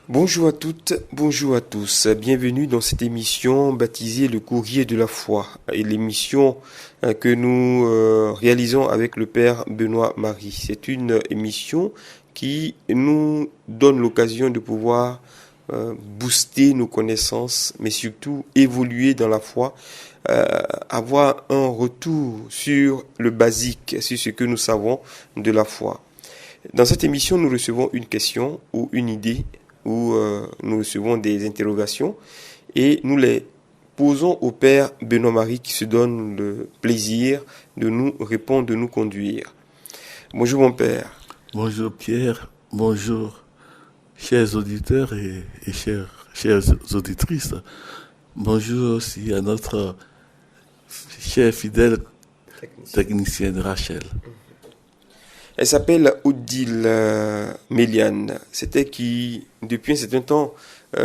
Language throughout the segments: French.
Bonjour à toutes, bonjour à tous. Bienvenue dans cette émission baptisée Le Courrier de la foi et l'émission que nous réalisons avec le Père Benoît Marie. C'est une émission qui nous donne l'occasion de pouvoir booster nos connaissances, mais surtout évoluer dans la foi, avoir un retour sur le basique, sur ce que nous savons de la foi. Dans cette émission, nous recevons une question ou une idée où nous recevons des interrogations et nous les posons au Père Benoît Marie qui se donne le plaisir de nous répondre, de nous conduire. Bonjour mon Père. Bonjour Pierre, bonjour chers auditeurs et chères auditrices. Bonjour aussi à notre chère fidèle technicienne Rachel. Elle s'appelle Odile Méliane. C'était qui, depuis un certain temps,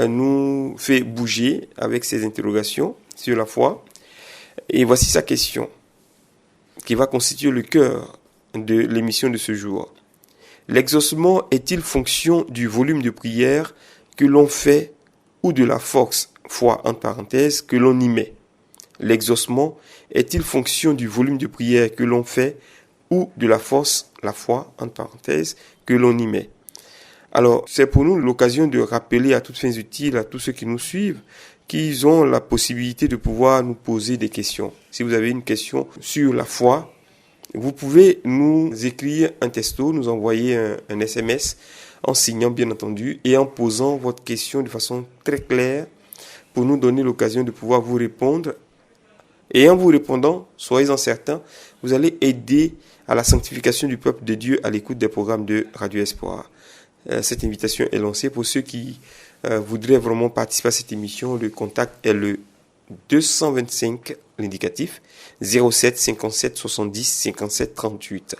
nous fait bouger avec ses interrogations sur la foi. Et voici sa question, qui va constituer le cœur de l'émission de ce jour. L'exaucement est-il fonction du volume de prière que l'on fait ou de la force, foi entre parenthèses, que l'on y met? L'exaucement est-il fonction du volume de prière que l'on fait ou de la force, la foi, entre parenthèses, que l'on y met? Alors, c'est pour nous l'occasion de rappeler à toutes fins utiles, à tous ceux qui nous suivent, qu'ils ont la possibilité de pouvoir nous poser des questions. Si vous avez une question sur la foi, vous pouvez nous écrire un texto, nous envoyer un SMS, en signant bien entendu, et en posant votre question de façon très claire, pour nous donner l'occasion de pouvoir vous répondre. Et en vous répondant, soyez-en certains, vous allez aider à la sanctification du peuple de Dieu à l'écoute des programmes de Radio Espoir. Cette invitation est lancée pour ceux qui voudraient vraiment participer à cette émission. Le contact est le 225, l'indicatif, 07 57 70 57 38.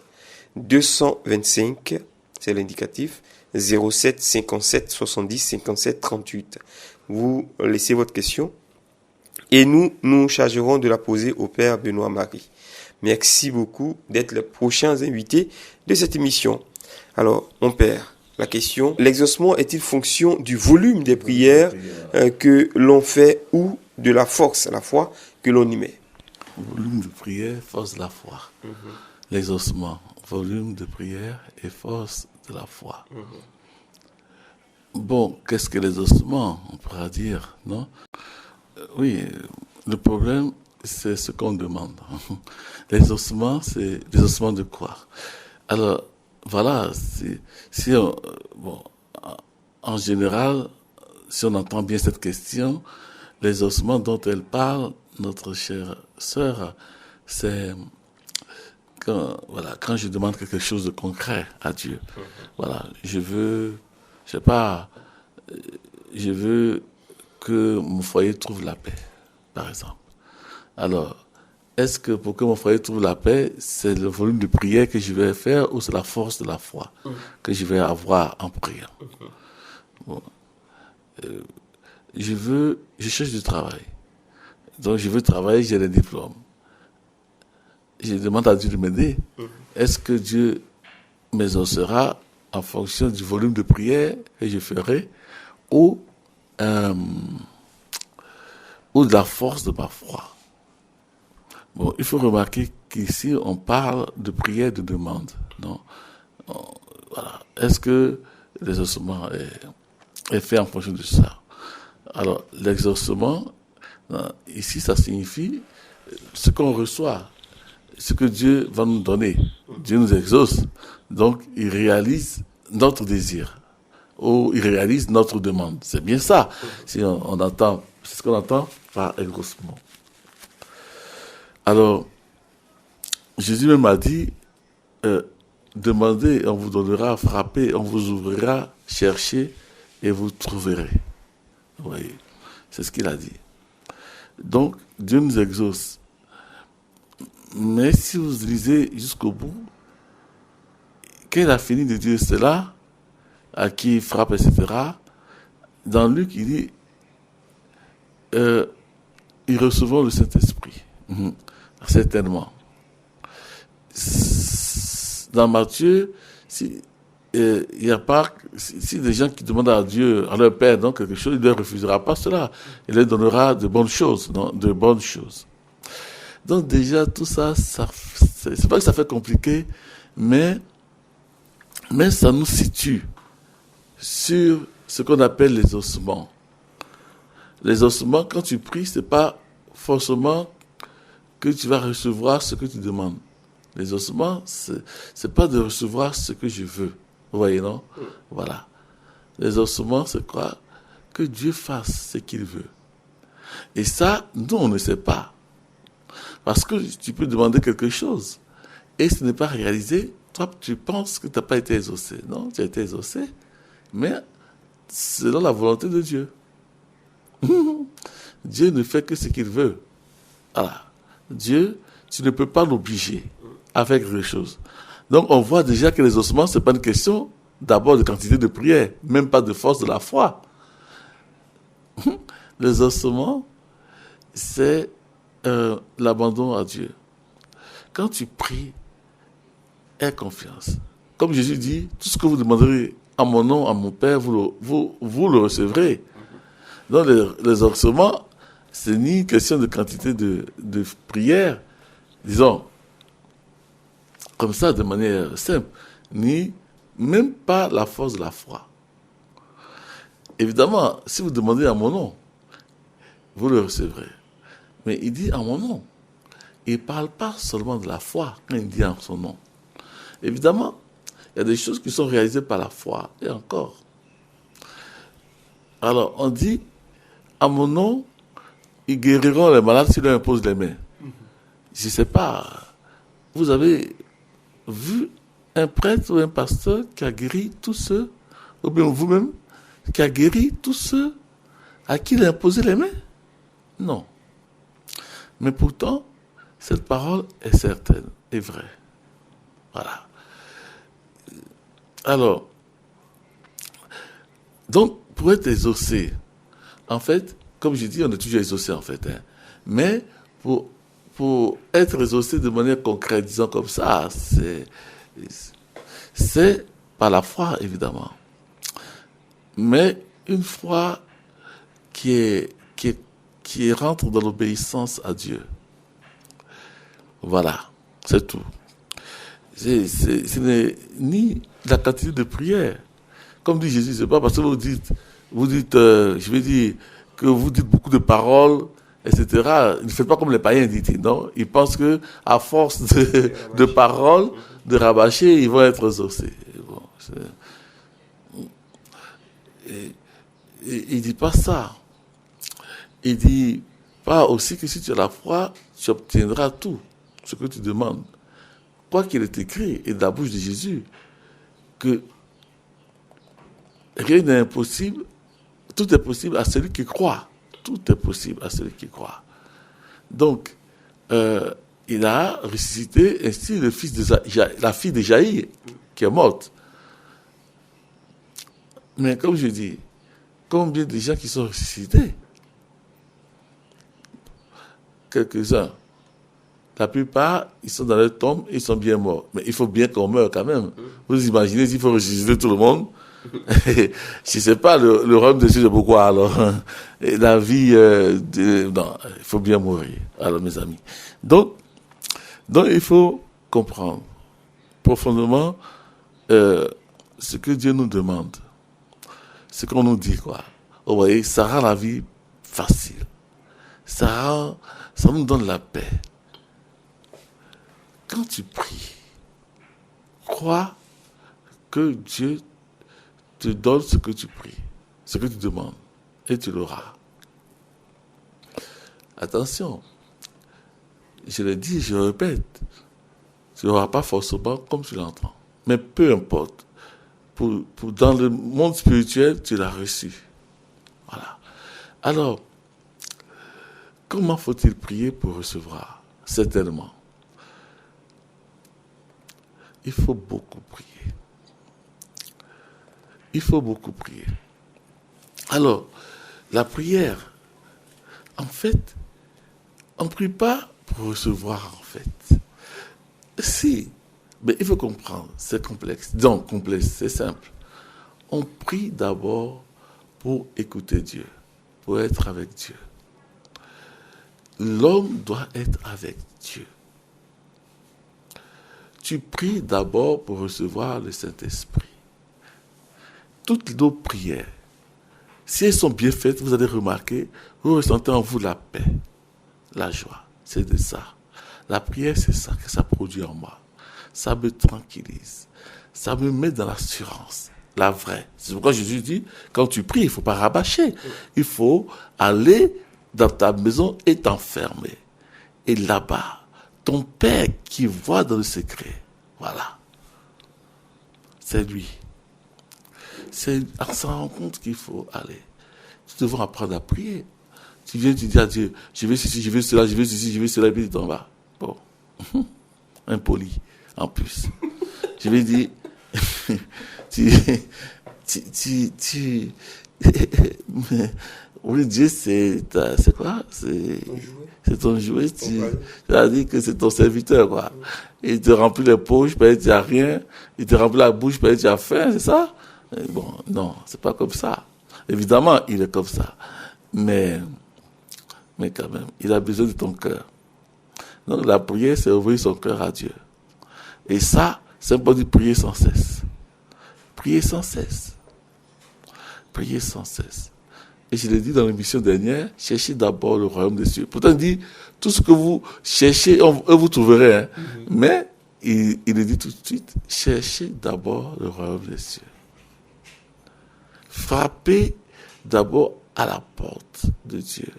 225, c'est l'indicatif, 07 57 70 57 38. Vous laissez votre question et nous nous chargerons de la poser au Père Benoît Marie. Merci beaucoup d'être les prochains invités de cette émission. Alors, mon Père, la question, l'exaucement est-il fonction du volume des prières que l'on fait ou de la force, la foi, que l'on y met? Volume de prière, force de la foi. L'exaucement, volume de prière et force de la foi. Bon, qu'est-ce que l'exaucement, on pourra dire, non? Oui, le problème, c'est ce qu'on demande. L'exaucement, c'est l'exaucement de quoi? Alors, voilà, en général, si on entend bien cette question, l'exaucement dont elle parle, notre chère sœur, c'est quand je demande quelque chose de concret à Dieu. Voilà, je veux que mon foyer trouve la paix, par exemple. Alors, est-ce que pour que mon foyer trouve la paix, c'est le volume de prière que je vais faire ou c'est la force de la foi que je vais avoir en priant? Bon. Je cherche du travail. Donc, je veux travailler, j'ai les diplômes. Je demande à Dieu de m'aider. Est-ce que Dieu m'exaucera en fonction du volume de prière que je ferai ou de la force de ma foi? Bon, il faut remarquer qu'ici, on parle de prière de demande. Non? Voilà. Est-ce que l'exaucement est fait en fonction de ça? Alors, l'exaucement, ici, ça signifie ce qu'on reçoit, ce que Dieu va nous donner. Dieu nous exauce. Donc, il réalise notre désir ou il réalise notre demande. C'est bien ça. Si on entend, c'est ce qu'on entend par exaucement. Alors, Jésus même a dit, demandez, on vous donnera, frappez, on vous ouvrira, cherchez et vous trouverez. Vous voyez, c'est ce qu'il a dit. Donc, Dieu nous exauce. Mais si vous lisez jusqu'au bout, quand il a fini de dire cela, à qui il frappe, etc., dans Luc, il dit, ils recevront le Saint-Esprit. Certainement. Dans Matthieu, il n'y a pas, si des gens qui demandent à Dieu, à leur Père, donc quelque chose, il ne leur refusera pas cela. Il leur donnera de bonnes choses, non, de bonnes choses. Donc déjà, tout ça, c'est pas que ça fait compliqué, mais ça nous situe sur ce qu'on appelle les ossements. Les ossements, quand tu pries, c'est pas forcément que tu vas recevoir ce que tu demandes. Les ossements, c'est pas de recevoir ce que je veux. Vous voyez, non? Voilà. Les ossements, c'est quoi? Que Dieu fasse ce qu'il veut. Et ça, nous, on ne sait pas. Parce que tu peux demander quelque chose et ce n'est pas réalisé. Toi, tu penses que tu n'as pas été exaucé. Non, tu as été exaucé, mais selon la volonté de Dieu. Dieu ne fait que ce qu'il veut. Voilà. Dieu, tu ne peux pas l'obliger à faire quelque chose. Donc, on voit déjà que les ossements, ce n'est pas une question d'abord de quantité de prière, même pas de force de la foi. Les ossements, c'est l'abandon à Dieu. Quand tu pries, aie confiance. Comme Jésus dit, tout ce que vous demanderez à mon nom, à mon Père, vous le recevrez. Donc, les ossements, c'est ni une question de quantité de prière, disons, comme ça, de manière simple, ni même pas la force de la foi. Évidemment, si vous demandez à mon nom, vous le recevrez. Mais il dit à mon nom. Il ne parle pas seulement de la foi quand il dit en son nom. Évidemment, il y a des choses qui sont réalisées par la foi, et encore. Alors, on dit, à mon nom, ils guériront les malades s'ils leur imposent les mains. Je ne sais pas, vous avez vu un prêtre ou un pasteur qui a guéri tous ceux, ou bien vous-même, qui a guéri tous ceux à qui il a imposé les mains? Non. Mais pourtant, cette parole est certaine et vraie. Voilà. Alors, donc, pour être exaucé, en fait, comme je dis, on est toujours exaucé en fait. Mais pour être exaucé de manière concrète, disons comme ça, c'est par la foi, évidemment. Mais une foi qui rentre dans l'obéissance à Dieu. Voilà, c'est tout. Ce n'est ni la quantité de prière. Comme dit Jésus, c'est pas parce que vous dites, je vais dire, que vous dites beaucoup de paroles, etc. Ne faites pas comme les païens disent, non? Ils pensent que à force de paroles, de rabâcher, ils vont être exaucés. Bon, il dit pas ça. Il dit pas aussi que si tu as la foi, tu obtiendras tout ce que tu demandes. Quoi qu'il est écrit, et de la bouche de Jésus, que rien n'est impossible, tout est possible à celui qui croit. Tout est possible à celui qui croit. Donc, il a ressuscité ainsi la fille de Jaïr, qui est morte. Mais comme je dis, combien de gens qui sont ressuscités? Quelques-uns. La plupart, ils sont dans leur tombe, ils sont bien morts. Mais il faut bien qu'on meure quand même. Vous imaginez s'il faut ressusciter tout le monde? Je ne sais pas, le royaume de Dieu c'est pourquoi alors? Et la vie, non, il faut bien mourir. Alors mes amis. Donc il faut comprendre profondément ce que Dieu nous demande. Ce qu'on nous dit, quoi. Vous voyez, ça rend la vie facile. Ça nous donne la paix. Quand tu pries, crois que Dieu te donne ce que tu pries, ce que tu demandes, et tu l'auras. Attention, je le dis, je le répète, tu n'auras pas forcément comme tu l'entends. Mais peu importe, dans le monde spirituel, tu l'as reçu. Voilà. Alors, comment faut-il prier pour recevoir? Certainement. Il faut beaucoup prier. Il faut beaucoup prier. Alors, la prière, en fait, on ne prie pas pour recevoir, en fait. Si, Mais il faut comprendre, c'est complexe. Donc, complexe, c'est simple. On prie d'abord pour écouter Dieu, pour être avec Dieu. L'homme doit être avec Dieu. Tu pries d'abord pour recevoir le Saint-Esprit. Toutes nos prières, si elles sont bien faites, vous allez remarquer, vous ressentez en vous la paix, la joie. C'est de ça. La prière, c'est ça que ça produit en moi. Ça me tranquillise. Ça me met dans l'assurance, la vraie. C'est pourquoi Jésus dit, quand tu pries, il ne faut pas rabâcher. Il faut aller dans ta maison et t'enfermer. Et là-bas, ton Père qui voit dans le secret, voilà, c'est lui. C'est à sa rencontre qu'il faut aller. Tu devrais apprendre à prier. Tu viens, tu dis à Dieu, je veux ceci, je veux cela, je veux ceci, je veux cela, et puis tu t'en vas. Bon, impoli, en plus. Je vais dire, oui, Dieu, c'est quoi? C'est ton jouet. Tu as dit que c'est ton serviteur, quoi. Il te remplit les poches, peut-être tu n'as rien. Il te remplit la bouche, peut-être tu as faim, c'est ça? Et bon, non, c'est pas comme ça. Évidemment, il est comme ça. Mais quand même, il a besoin de ton cœur. Donc, la prière, c'est ouvrir son cœur à Dieu. Et ça, c'est pas dire prier sans cesse. Prier sans cesse. Priez sans cesse. Et je l'ai dit dans l'émission dernière, cherchez d'abord le royaume des cieux. Pourtant, il dit, tout ce que vous cherchez, vous trouverez. Hein. Mais, il le dit tout de suite, cherchez d'abord le royaume des cieux. Frappez d'abord à la porte de Dieu,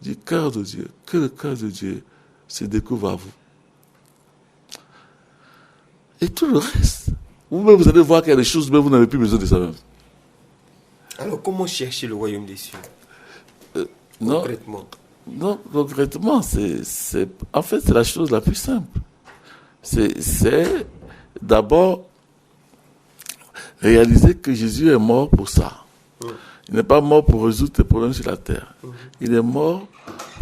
du cœur de Dieu, que le cœur de Dieu se découvre à vous. Et tout le reste, vous-même, vous allez voir qu'il y a des choses, mais vous n'avez plus besoin de ça même. Alors, comment chercher le royaume des cieux concrètement? Non, concrètement, en fait, c'est la chose la plus simple. C'est d'abord réaliser que Jésus est mort pour ça. Il n'est pas mort pour résoudre tes problèmes sur la terre. Il est mort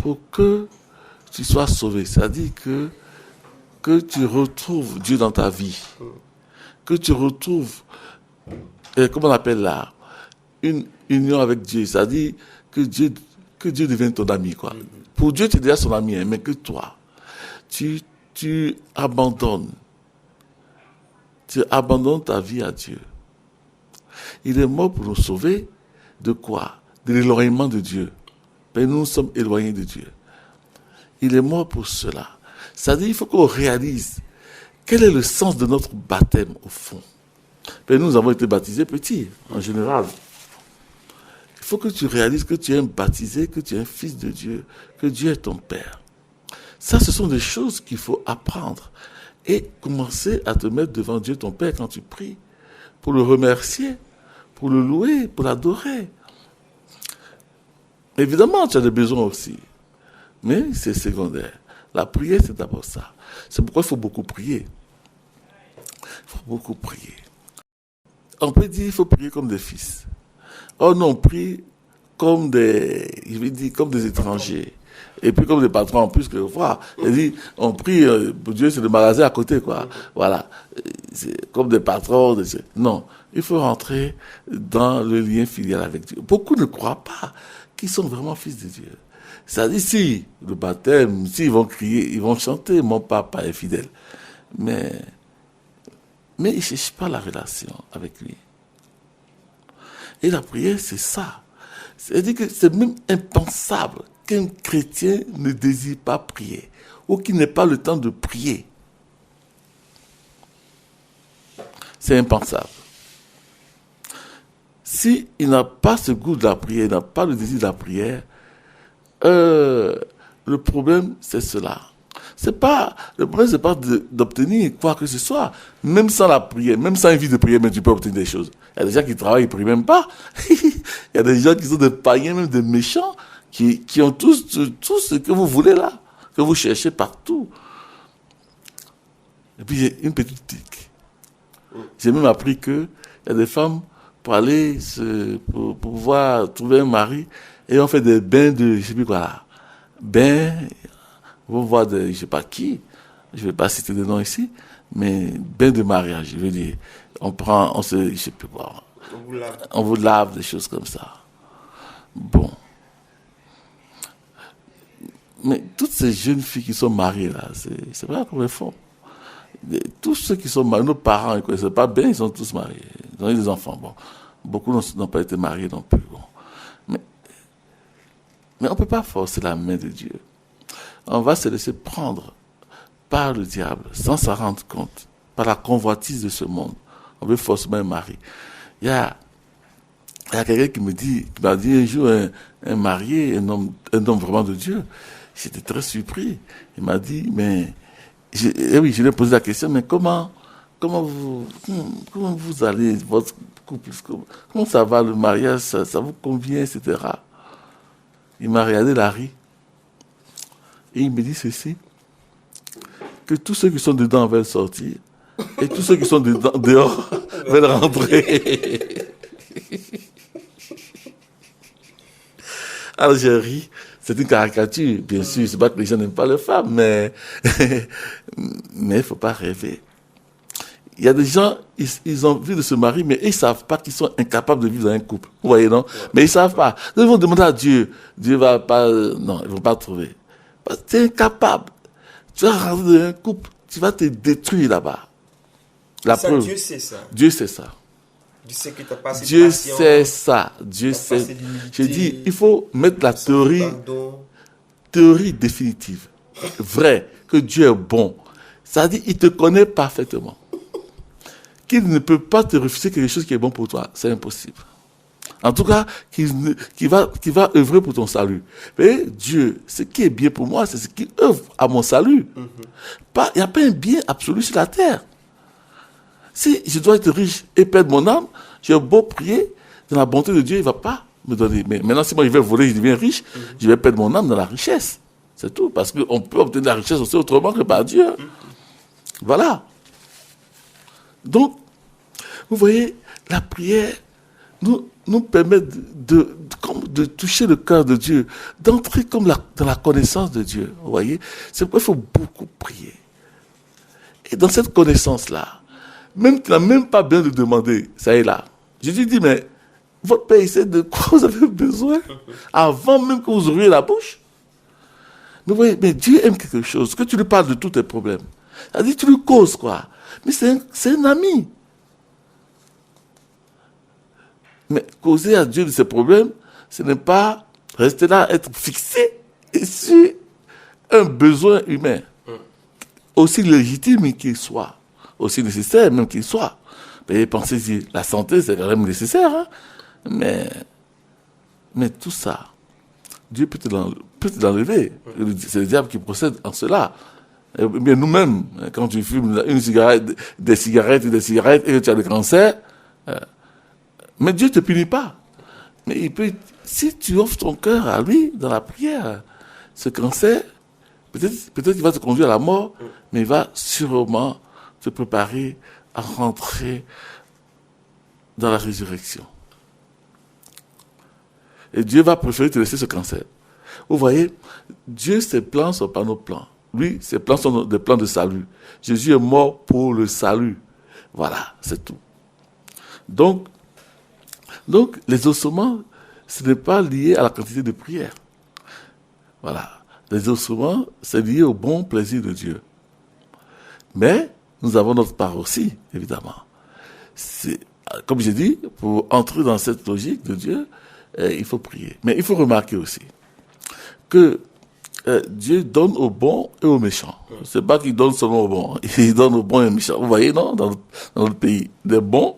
pour que tu sois sauvé. C'est-à-dire que tu retrouves Dieu dans ta vie. Que tu retrouves, comment on appelle là, une union avec Dieu. C'est-à-dire que Dieu devienne ton ami, quoi. Pour Dieu, tu es déjà son ami, hein, mais que toi, tu abandonnes. Tu abandonnes ta vie à Dieu. Il est mort pour nous sauver de quoi? De l'éloignement de Dieu. Mais nous sommes éloignés de Dieu. Il est mort pour cela. C'est-à-dire qu'il faut qu'on réalise quel est le sens de notre baptême au fond. Mais nous avons été baptisés petits, en général. Il faut que tu réalises que tu es un baptisé, que tu es un fils de Dieu, que Dieu est ton Père. Ça, ce sont des choses qu'il faut apprendre. Et commencer à te mettre devant Dieu, ton Père, quand tu pries, pour le remercier, pour le louer, pour l'adorer. Évidemment, tu as des besoins aussi. Mais c'est secondaire. La prière, c'est d'abord ça. C'est pourquoi il faut beaucoup prier. Il faut beaucoup prier. On peut dire qu'il faut prier comme des fils. Oh non, on prie comme comme des étrangers. Et puis comme des patrons en plus que voilà. On prie, pour Dieu, c'est le magasin à côté, quoi. Voilà. C'est comme des patrons. Non, il faut rentrer dans le lien filial avec Dieu. Beaucoup ne croient pas qu'ils sont vraiment fils de Dieu. C'est-à-dire, si, le baptême, s'ils vont crier, ils vont chanter, mon papa est fidèle. Mais ils ne cherchent pas la relation avec lui. Et la prière, c'est ça. C'est-à-dire que c'est même impensable qu'un chrétien ne désire pas prier ou qu'il n'ait pas le temps de prier. C'est impensable. S'il n'a pas ce goût de la prière, il n'a pas le désir de la prière, le problème, c'est cela. Le problème, c'est pas d'obtenir quoi que ce soit. Même sans la prière, même sans une vie de prière, mais tu peux obtenir des choses. Il y a des gens qui travaillent, ils ne prient même pas. Il y a des gens qui sont des païens, même des méchants, qui ont tout ce que vous voulez là, que vous cherchez partout. Et puis, j'ai une petite tic. J'ai même appris qu'il y a des femmes, pour aller pour pouvoir trouver un mari, et on fait des bains de, je ne sais plus quoi là. Bains, on va voir de, je ne sais pas qui, je ne vais pas citer de nom ici, mais bain de mariage, je veux dire. Je sais plus quoi. On vous lave, des choses comme ça. Bon. Mais toutes ces jeunes filles qui sont mariées là, c'est vrai qu'on les font. Tous ceux qui sont mariés, nos parents, ils ne connaissaient pas bien, ils sont tous mariés. Ils ont eu des enfants. Bon. Beaucoup n'ont pas été mariés non plus. Bon. Mais on ne peut pas forcer la main de Dieu. On va se laisser prendre par le diable sans s'en rendre compte, par la convoitise de ce monde. On veut forcément un mari. Il y a quelqu'un qui m'a dit un jour, un marié, un homme vraiment de Dieu. J'étais très surpris. Il m'a dit, mais, je lui ai posé la question, mais comment vous allez, votre couple, comment ça va le mariage, ça vous convient, etc. Il m'a regardé la rit. Et il me dit ceci, que tous ceux qui sont dedans veulent sortir, et tous ceux qui sont dehors veulent rentrer. Alors j'ai ri. C'est une caricature, bien sûr. C'est pas que les gens n'aiment pas les femmes, mais il faut pas rêver. Il y a des gens, ils ont envie de se marier, mais ils savent pas qu'ils sont incapables de vivre dans un couple. Vous voyez, non? Mais ils savent pas. Ils vont demander à Dieu. Dieu va pas, non, ils vont pas trouver. Parce que tu es incapable. Tu vas rentrer dans un couple, tu vas te détruire là-bas. La preuve. Dieu sait ça. Dieu sait ça. Dieu sait ça. Dieu sait. Je dis, il faut mettre la théorie définitive, vraie, que Dieu est bon. C'est-à-dire, il te connaît parfaitement. Qu'il ne peut pas te refuser quelque chose qui est bon pour toi. C'est impossible. En tout cas, qu'il va œuvrer pour ton salut. Mais Dieu, ce qui est bien pour moi, c'est ce qui œuvre à mon salut. Il n'y a pas un bien absolu sur la terre. Si je dois être riche et perdre mon âme, j'ai beau prier, dans la bonté de Dieu, il ne va pas me donner. Mais maintenant, si moi je vais voler, je deviens riche, je vais perdre mon âme dans la richesse. C'est tout. Parce qu'on peut obtenir la richesse aussi autrement que par Dieu. Voilà. Donc, vous voyez, la prière nous permet de toucher le cœur de Dieu, d'entrer comme dans la connaissance de Dieu. Vous voyez, c'est pourquoi il faut beaucoup prier. Et dans cette connaissance-là, même tu n'as même pas besoin de demander, ça est là. Jésus dit, mais votre Père, il sait de quoi vous avez besoin avant même que vous ouvriez la bouche. Mais vous voyez, mais Dieu aime quelque chose, que tu lui parles de tous tes problèmes. C'est-à-dire, tu lui causes quoi. Mais c'est un ami. Mais causer à Dieu de ses problèmes, ce n'est pas rester là, être fixé sur un besoin humain, aussi légitime qu'il soit. Aussi nécessaire même qu'il soit. Mais pensez-y, la santé c'est quand même nécessaire, hein? Mais tout ça, Dieu peut te l'enlever. C'est le diable qui procède en cela. Et bien nous-mêmes, quand tu fumes des cigarettes et que tu as le cancer, mais Dieu ne te punit pas. Mais si tu offres ton cœur à lui dans la prière, ce cancer, peut-être qu'il va te conduire à la mort, mais il va sûrement te préparer à rentrer dans la résurrection. Et Dieu va préférer te laisser ce cancer. Vous voyez, Dieu, ses plans ne sont pas nos plans. Lui, ses plans sont des plans de salut. Jésus est mort pour le salut. Voilà, c'est tout. Donc les ossements, ce n'est pas lié à la quantité de prière. Voilà. Les ossements, c'est lié au bon plaisir de Dieu. Mais nous avons notre part aussi, évidemment. Comme j'ai dit, pour entrer dans cette logique de Dieu, il faut prier. Mais il faut remarquer aussi que Dieu donne aux bons et aux méchants. C'est pas qu'il donne seulement aux bons, il donne aux bons et aux méchants. Vous voyez, non, dans notre pays, les bons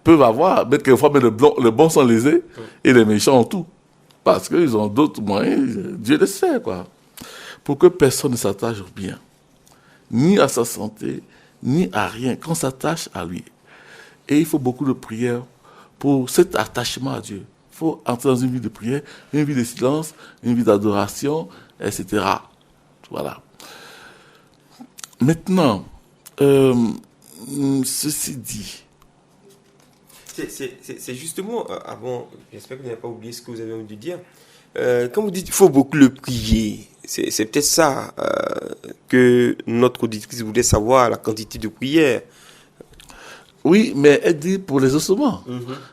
peuvent avoir, mais quelquefois, mais les bons sont lésés et les méchants ont tout. Parce qu'ils ont d'autres moyens, Dieu les sait, quoi. Pour que personne ne s'attache au bien, ni à sa santé, ni à rien, qu'on s'attache à lui. Et il faut beaucoup de prière pour cet attachement à Dieu. Il faut entrer dans une vie de prière, une vie de silence, une vie d'adoration, etc. Voilà. Maintenant, ceci dit. C'est justement, avant, j'espère que vous n'avez pas oublié ce que vous avez envie de dire. Quand vous dites qu'il faut beaucoup le prier, c'est peut-être ça que notre auditrice voulait savoir, la quantité de prières. Oui, mais elle dit pour les ossements.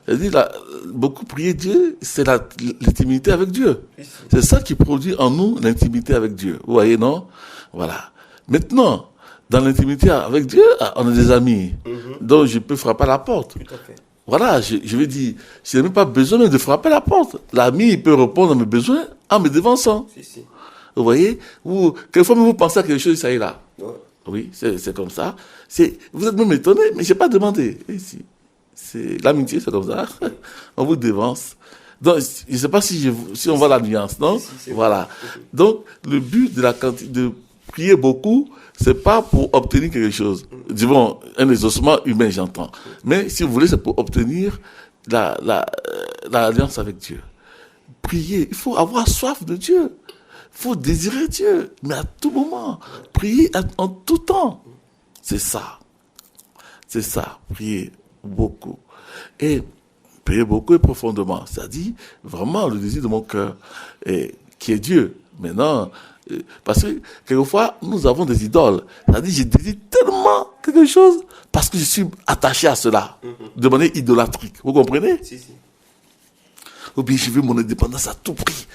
Elle dit, beaucoup prier Dieu, c'est l'intimité avec Dieu. C'est ça qui produit en nous l'intimité avec Dieu. Vous voyez, non? Voilà. Maintenant, dans l'intimité avec Dieu, on a des amis. Donc, je peux frapper à la porte. Tout à fait. Voilà, je vais dire, je n'ai même pas besoin même de frapper à la porte. L'ami, il peut répondre à mes besoins en me devançant. Si. Vous voyez? Quelquefois, vous pensez à quelque chose, ça y est là. Ouais. Oui, c'est comme ça. Vous êtes même étonné, mais j'ai pas demandé. C'est l'amitié, c'est comme ça. On vous dévance. Donc, je ne sais pas si on voit la nuance, non? Voilà. Donc, le but de prier beaucoup, c'est pas pour obtenir quelque chose. Disons, un exaucement humain, j'entends. Mais si vous voulez, c'est pour obtenir l'alliance avec Dieu. Prier, il faut avoir soif de Dieu. Il faut désirer Dieu, mais à tout moment. Prier en tout temps. C'est ça. C'est ça, prier beaucoup. Et prier beaucoup et profondément. C'est-à-dire, vraiment, le désir de mon cœur, qui est Dieu. Maintenant, parce que, quelquefois, nous avons des idoles. C'est-à-dire, je désire tellement quelque chose parce que je suis attaché à cela. De manière idolâtrique. Vous comprenez? Si. Ou bien, je veux mon indépendance à tout prix.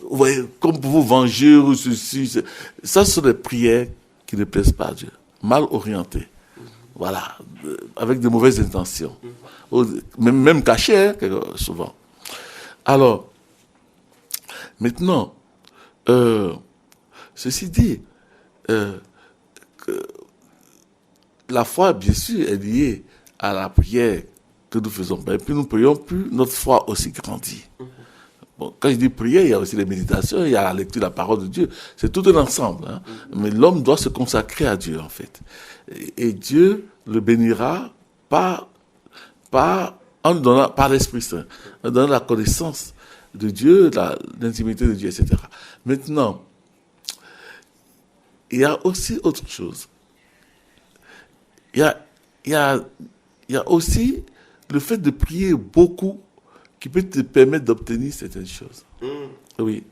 Vous voyez, comme pour vous venger ou ceci. Ça, ce sont des prières qui ne plaisent pas à Dieu. Mal orientées. Voilà. Avec de mauvaises intentions. Même cachées, hein, souvent. Alors, maintenant, ceci dit, la foi, bien sûr, est liée à la prière que nous faisons. Et puis nous prions, plus notre foi aussi grandit. Bon, quand je dis prière, il y a aussi les méditations, il y a la lecture de la parole de Dieu. C'est tout un ensemble. Hein. Mais l'homme doit se consacrer à Dieu, en fait. Et Dieu le bénira par l'Esprit Saint, en donnant la connaissance de Dieu, l'intimité de Dieu, etc. Maintenant, il y a aussi autre chose. Il y a aussi le fait de prier beaucoup qui peut te permettre d'obtenir certaines choses. Oui.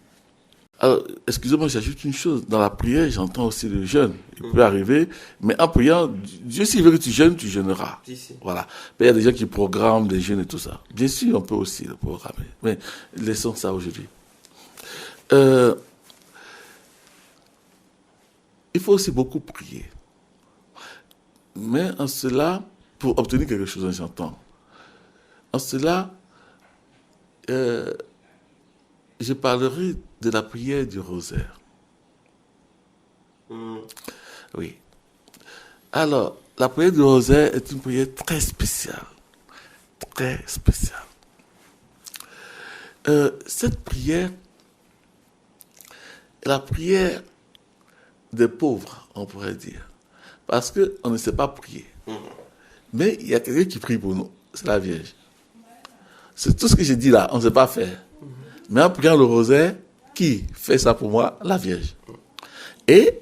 Alors, excusez-moi, j'ajoute une chose. Dans la prière, j'entends aussi le jeûne. Il peut arriver, mais en priant, Dieu, s'il veut que tu jeûnes, tu jeûneras. Voilà. Mais il y a des gens qui programment des jeûnes et tout ça. Bien sûr, on peut aussi le programmer. Mais laissons ça aujourd'hui. Il faut aussi beaucoup prier. Mais en cela, pour obtenir quelque chose, j'entends. En cela, je parlerai de la prière du rosaire. Oui. Alors, la prière du rosaire est une prière très spéciale. Très spéciale. Cette prière est la prière des pauvres, on pourrait dire. Parce qu'on ne sait pas prier. Mais il y a quelqu'un qui prie pour nous. C'est la Vierge. C'est tout ce que j'ai dit là, on ne sait pas faire. Mais en priant le rosaire, qui fait ça pour moi? La Vierge. Et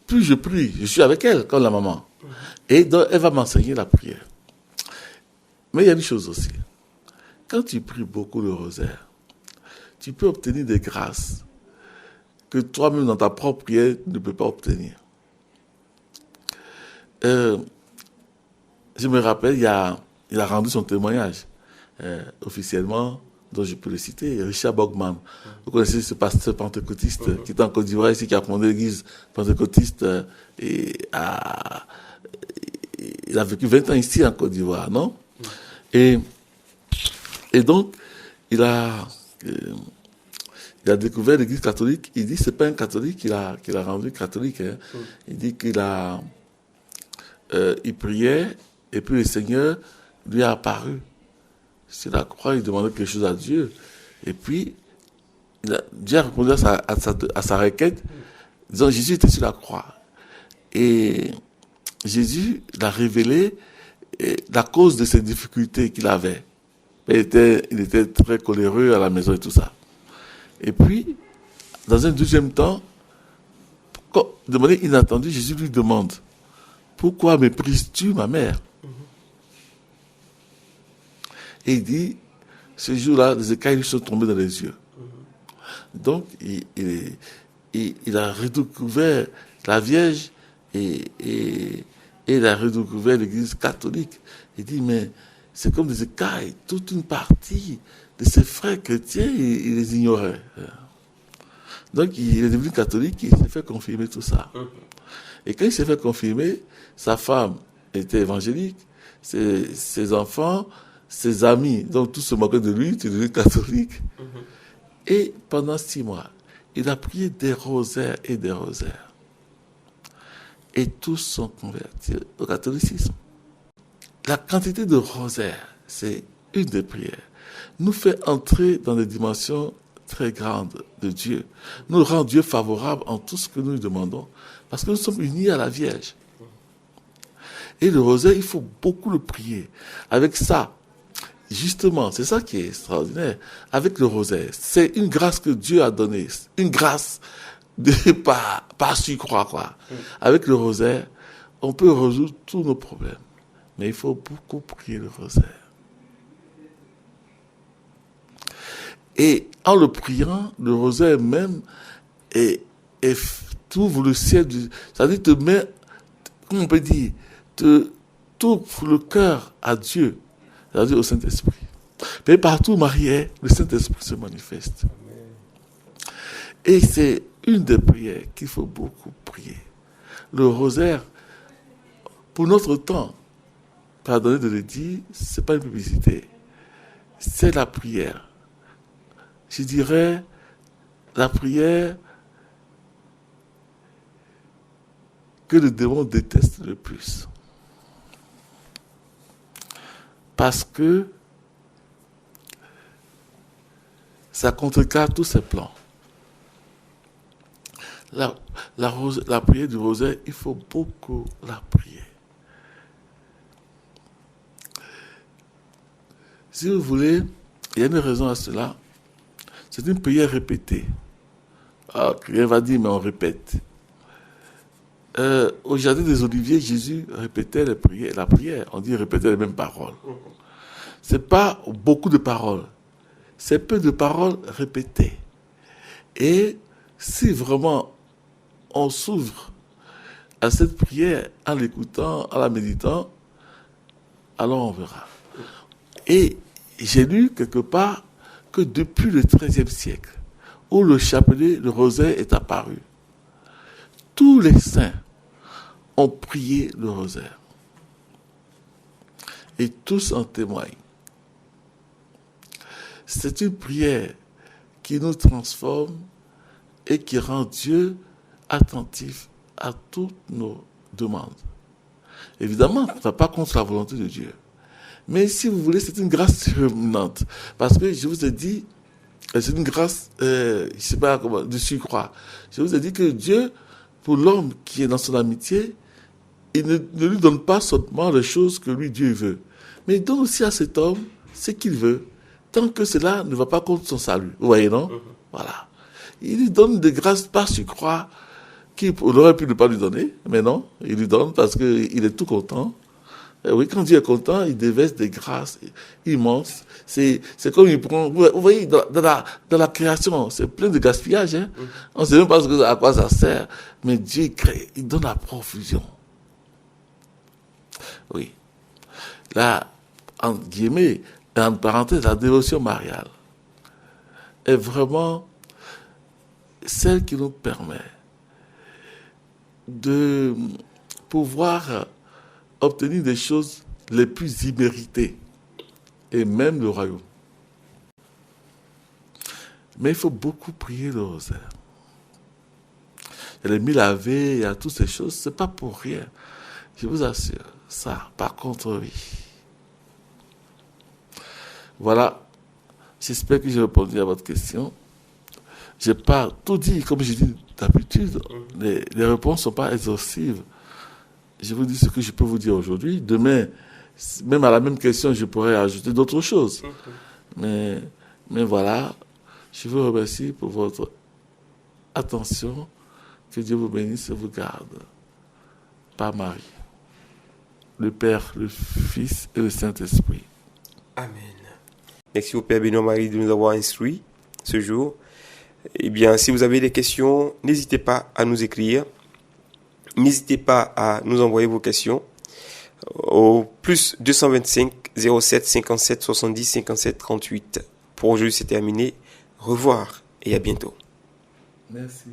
plus je prie, je suis avec elle, comme la maman. Et donc, elle va m'enseigner la prière. Mais il y a une chose aussi. Quand tu pries beaucoup le rosaire, tu peux obtenir des grâces que toi-même, dans ta propre prière, ne peux pas obtenir. Je me rappelle, il a rendu son témoignage officiellement, dont je peux le citer, Richard Bogman. Vous connaissez ce pasteur pentecôtiste qui est en Côte d'Ivoire ici, qui a fondé l'église pentecôtiste et il a vécu 20 ans ici en Côte d'Ivoire, non? Et donc, il a découvert l'église catholique. Il dit que ce n'est pas un catholique qui l'a rendu catholique. Hein. Il dit qu'il il priait et puis le Seigneur lui a apparu. Sur la croix, il demandait quelque chose à Dieu. Et puis, Dieu a répondu à sa requête, disant Jésus était sur la croix. Et Jésus l'a révélé la cause de ses difficultés qu'il avait. Il était très coléreux à la maison et tout ça. Et puis, dans un deuxième temps, de manière inattendue, Jésus lui demande pourquoi méprises-tu ma mère? Et il dit, ce jour-là, des écailles lui sont tombés dans les yeux. Donc, il a redécouvert la Vierge et il a redécouvert l'Église catholique. Il dit, mais c'est comme des écailles, toute une partie de ses frères chrétiens, il les ignorait. Donc, il est devenu catholique, il s'est fait confirmer tout ça. Et quand il s'est fait confirmer, sa femme était évangélique, ses enfants, ses amis, donc tous se moquaient de lui, il est devenu catholique. Et pendant 6 mois, il a prié des rosaires et des rosaires. Et tous sont convertis au catholicisme. La quantité de rosaires, c'est une des prières, nous fait entrer dans des dimensions très grandes de Dieu. Nous rend Dieu favorable en tout ce que nous lui demandons, parce que nous sommes unis à la Vierge. Et le rosaire, il faut beaucoup le prier. Avec ça, justement, c'est ça qui est extraordinaire. Avec le rosaire, c'est une grâce que Dieu a donnée, une grâce de pas surcroît, quoi. Avec le rosaire, on peut résoudre tous nos problèmes. Mais il faut beaucoup prier le rosaire. Et en le priant, le rosaire même t'ouvre le ciel, c'est-à-dire te met, comment on peut dire, t'ouvre le cœur à Dieu, c'est-à-dire au Saint-Esprit. Mais partout où Marie est, le Saint-Esprit se manifeste. Et c'est une des prières qu'il faut beaucoup prier. Le rosaire, pour notre temps, pardonnez de le dire, c'est pas une publicité, c'est la prière. Je dirais la prière que le démon déteste le plus. Parce que ça contrecarre tous ses plans. La prière du rosaire, il faut beaucoup la prier. Si vous voulez, il y a une raison à cela. C'est une prière répétée. Quelqu'un va dire, mais on répète. Au jardin des Oliviers, Jésus répétait la prière. On dit répétait les mêmes paroles. C'est pas beaucoup de paroles. C'est peu de paroles répétées. Et si vraiment on s'ouvre à cette prière en l'écoutant, en la méditant, alors on verra. Et j'ai lu quelque part que depuis le XIIIe siècle, où le chapelet, le rosaire est apparu, tous les saints ont prié le rosaire. Et tous en témoignent. C'est une prière qui nous transforme et qui rend Dieu attentif à toutes nos demandes. Évidemment, on ne va pas contre la volonté de Dieu. Mais si vous voulez, c'est une grâce surhumaine. Parce que je vous ai dit, c'est une grâce, je ne sais pas comment, de surcroît. Je vous ai dit que Dieu, pour l'homme qui est dans son amitié, il ne lui donne pas seulement les choses que lui, Dieu veut. Mais il donne aussi à cet homme ce qu'il veut, tant que cela ne va pas contre son salut. Vous voyez, non? Voilà. Il lui donne des grâces par surcroît qu'il aurait pu ne pas lui donner, mais non, il lui donne parce qu'il est tout content. Et oui, quand Dieu est content, il déverse des grâces immenses. C'est comme il prend... Vous voyez, dans la création, c'est plein de gaspillage. Hein? On ne sait même pas à quoi ça sert, mais Dieu crée, il donne la profusion. Oui. Là, en guillemets, en parenthèse, la dévotion mariale est vraiment celle qui nous permet de pouvoir obtenir des choses les plus imméritées, et même le royaume. Mais il faut beaucoup prier le rosaire. Il y a les 1000 Ave, il y a toutes ces choses, c'est pas pour rien. Je vous assure, ça, par contre, oui. Voilà, j'espère que j'ai répondu à votre question. Je n'ai pas tout dit, comme je dis d'habitude, les réponses ne sont pas exhaustives. Je vous dis ce que je peux vous dire aujourd'hui. Demain, même à la même question, je pourrais ajouter d'autres choses. Mais voilà, je vous remercie pour votre attention. Que Dieu vous bénisse et vous garde. Par Marie, le Père, le Fils et le Saint-Esprit. Amen. Merci au Père Benoît Marie de nous avoir instruits ce jour. Eh bien, si vous avez des questions, n'hésitez pas à nous écrire. N'hésitez pas à nous envoyer vos questions au plus 225 07 57 70 57 38. Pour aujourd'hui, c'est terminé. Au revoir et à bientôt. Merci.